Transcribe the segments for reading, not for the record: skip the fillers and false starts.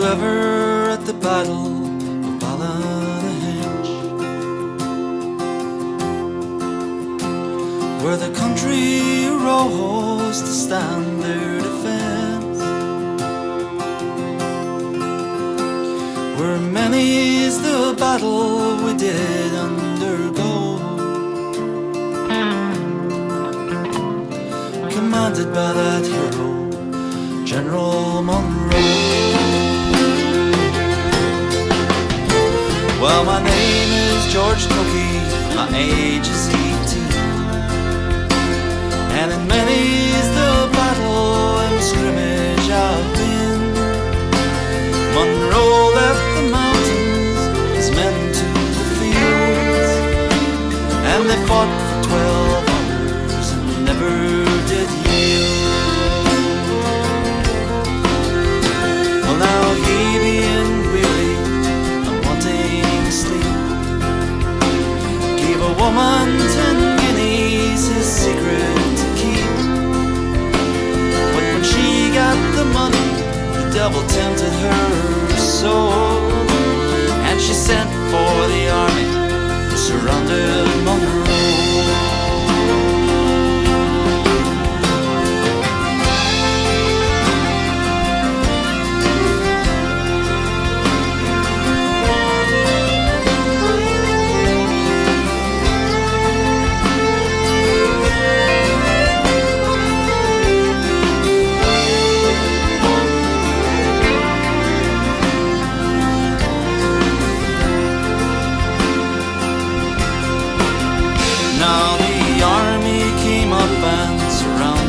ever at the Battle of Ballinahinch, where the country arose to stand their defence, where many's the battle we did undergo, commanded by that hero, General Monroe. Well, my name is George Cookie, my age is 18, and in many's the battle and scrimmage I've been. Monroe left the mountains, his men to the fields, and they fought for 12 hours and never did yield. Well, now he being weary and wanting sleep, gave a woman 10 guineas, his secret to keep. But when she got the money, the devil tempted her soul, and she sent for the army who surrounded Monroe.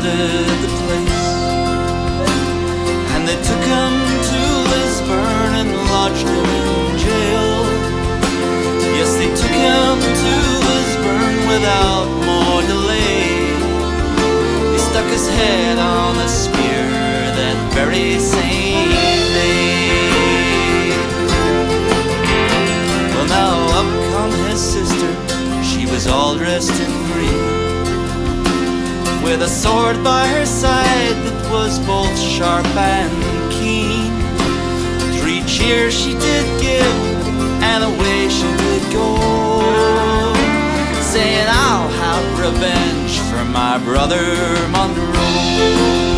The place, and they took him to Lisburn and lodged him in jail. Yes, they took him to Lisburn without more delay. They stuck his head on a spear that very same day. Well, now up come his sister, she was all dressed in green, with a sword by her side that was both sharp and keen. 3 cheers she did give, and away she did go, saying, I'll have revenge for my brother Monroe.